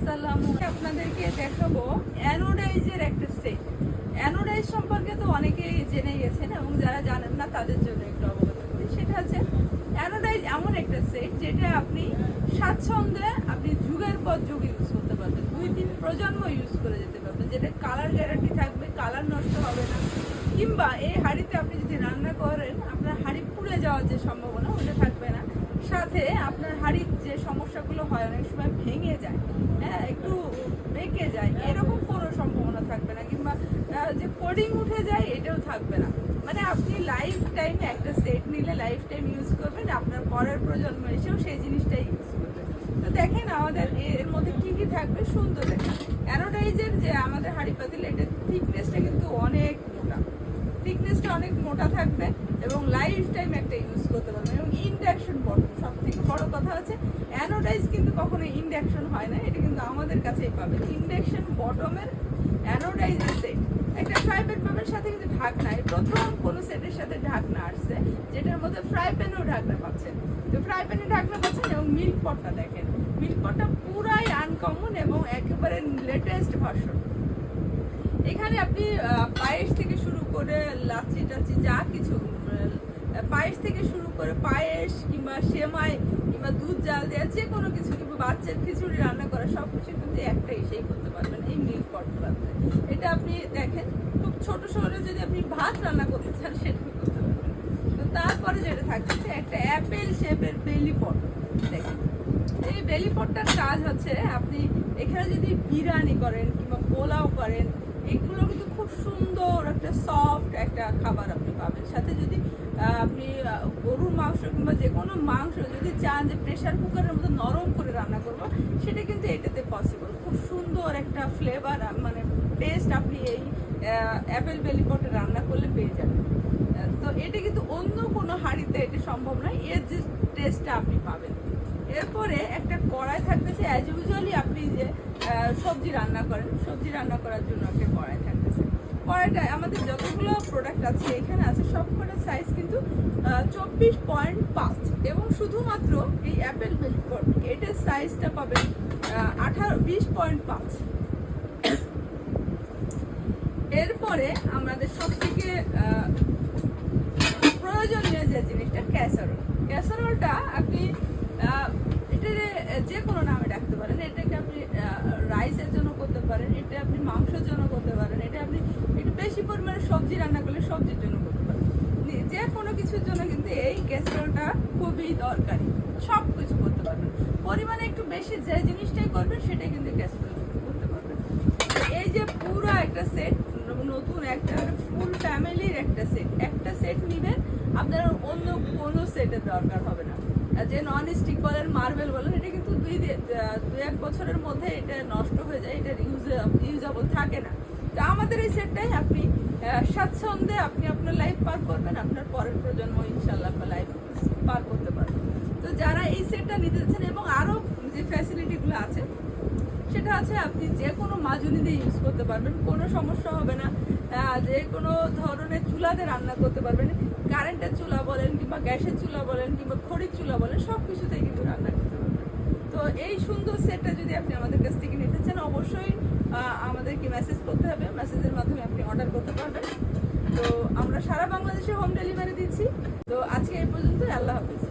আসসালামু আপনাদেরকে দেখাবো অ্যানোডাইজের একটা সেট। অ্যানোডাইজ সম্পর্কে তো অনেকেই জেনে গেছেন এবং যারা জানেন না তাদের জন্য একটু অবগত করি। সেটা হচ্ছে অ্যানোডাইজ এমন একটা সেট যেটা আপনি স্বাচ্ছন্দ্যে আপনি যুগের পর যুগ ইউজ করতে পারবেন, 2-3 প্রজন্ম ইউজ করে যেতে পারবেন, যেটা কালার গ্যারান্টি থাকবে, কালার নষ্ট হবে না। কিংবা এই হাঁড়িতে আপনি যদি রান্না করেন আপনার হাঁড়ি পুড়ে যাওয়ার যে সম্ভাবনা ওটা থাকবে না। সাথে আপনার হাঁড়ির যে সমস্যাগুলো হয় অনেক সময় ভেঙে যায়, হ্যাঁ একটু বেঁকে যায়, এরকম কোনো সম্ভাবনা থাকবে না। কিংবা যে কোডিং উঠে যায় এটাও থাকবে না। মানে আপনি লাইফ টাইমে একটা সেট নিলে লাইফ টাইম ইউজ করবেন, আপনার পরের প্রজন্ম এসেও সেই জিনিসটাই ইউজ করবে। তো দেখেন আমাদের এর মধ্যে কি কি থাকবে, সুন্দর দেখেন। অ্যানোডাইজের যে আমাদের হাঁড়ি পাতিল এটার থিকনেসটা কিন্তু অনেক মোটা, থিকনেসটা অনেক মোটা থাকবে এবং লাইফ টাইম একটা ইউজ করতে পারবেন। এবং ইন্ডাকশন বটম, সব থেকে বড় কথা হচ্ছে অ্যানোডাইজ কিন্তু কখনো ইন্ডাকশন হয় না, এটা কিন্তু আমাদের কাছেই পাবেন। ইন্ডাকশন বটমের অ্যানোডাইজের সেট, একটা ফ্রাই প্যান পাবেন, সাথে কিন্তু ঢাকনা। প্রথম কোনো সেটের সাথে ঢাকনা আসছে যেটার মধ্যে ফ্রাই প্যানেও ঢাকনা পাচ্ছেন। তো ফ্রাই প্যানে ঢাকনা পাচ্ছেন এবং মিল্ক পটটা দেখেন, মিল্ক পটটা পুরাই আনকমন এবং একেবারে লেটেস্ট ভার্সন। এখানে আপনি পায়েস থেকে শুরু করে লাচি টাচি যা কিছু, পায়েস থেকে শুরু করে পায়েস কিংবা সেমাই কিংবা দুধ জাল দেওয়া যে কোনো কিছু, কিংবা বাচ্চার খিচুড়ি রান্না করা, সব কিছু কিন্তু একটা এসেই করতে পারবেন এই মিল্ক পট পাবেন। এটা আপনি দেখেন খুব ছোট শহরে যদি আপনি ভাত রান্না করতে চান সেটাও করতে পারবেন। তো তারপরে যেটা থাকছে একটা অ্যাপেল শেপের বেলি পট দেখেন। এই বেলি পটটার কাজ হচ্ছে আপনি এখানে যদি বিরিয়ানি করেন কিংবা পোলাও করেন, এগুলো কিন্তু খুব সুন্দর একটা সফট একটা খাবার আপনি পাবেন। সাথে যদি আপনি গরুর মাংস কিংবা যে কোনো মাংস যদি চান যে প্রেশার কুকারের মতো নরম করে রান্না করবো, সেটা কিন্তু এটাতে পসিবল। খুব সুন্দর একটা ফ্লেভার মানে টেস্ট আপনি এই অ্যাপেল বেলি পটে রান্না করলে পেয়ে যাবেন। তো এটা কিন্তু অন্য কোনো হাঁড়িতে এটা সম্ভব নয়, এর যে টেস্টটা আপনি পাবেন। এরপরে একটা কড়াই থাকতেছে, অ্যাজ ইউজুয়ালি আপনি যে সবজি রান্না করেন, সবজি রান্না করার জন্য একটা কড়াই থাকতেছে। কড়াইটা আমাদের যতগুলো প্রোডাক্ট আছে এখানে আছে সবকটার সাইজ কিন্তু 24.5 এবং শুধুমাত্র এই অ্যাপেল বেলি পট এটার সাইজটা পাবেন 20.5। এরপরে আমাদের সব থেকে প্রয়োজনীয় যে জিনিসটা ক্যাসারোল। ক্যাসারোলটা আপনি এটা যে কোনো নামে রাখতে পারেন। এটাকে আপনি রাইসের জন্য করতে পারেন, এটা আপনি মাংসের জন্য করতে পারেন, এটা আপনি একটু বেশি পরিমাণে সবজি রান্না করলে সবজির জন্য করতে পারেন। যে কোনো কিছুর জন্য কিন্তু এই ক্যাসারোলটা খুবই দরকারি, সব কিছু করতে পারবেন। পরিমাণে একটু বেশি যে জিনিসটাই করবেন সেটাই কিন্তু ক্যাসারোল করতে পারবেন। এই যে পুরো একটা সেট, নতুন একটা ফুল ফ্যামিলির একটা সেট নিবেন, আপনার অন্য কোনো সেটের দরকার হবে না। যে নন স্টিক বলেন মার্বেল বলেন, এটা কিন্তু 2-1 বছরের মধ্যে এটা নষ্ট হয়ে যায়, এটা ইউজেবল থাকে না। তো আমাদের এই সেটটাই আপনি স্বাচ্ছন্দ্যে আপনি আপনার লাইফ পার করবেন, আপনার পরের প্রজন্ম ইনশাল্লাহ আপনার লাইফ পার করতে পারবেন। তো যারা এই সেটটা নিতে চাচ্ছেন এবং আরও যে ফ্যাসিলিটিগুলো আছে সেটা আছে আপনি যে কোনো মাজুনি দিয়ে ইউজ করতে পারবেন, কোনো সমস্যা হবে না। যে কোনো ধরনের চুলাতে রান্না করতে পারবেন, কারেন্টের চুলা বলেন কিংবা গ্যাসের চুলা বলেন কিংবা খড়ির চুলা বলেন, সব কিছুতেই কিন্তু রান্না করতে পারবেন। তো এই সুন্দর সেটটা যদি আপনি আমাদের কাছ থেকে নিতে চান অবশ্যই আমাদেরকে মেসেজ করতে হবে, মেসেজের মাধ্যমে আপনি অর্ডার করতে পারবেন। তো আমরা সারা বাংলাদেশে হোম ডেলিভারি দিচ্ছি। তো আজকে এই পর্যন্ত, আল্লাহ হাফিজ।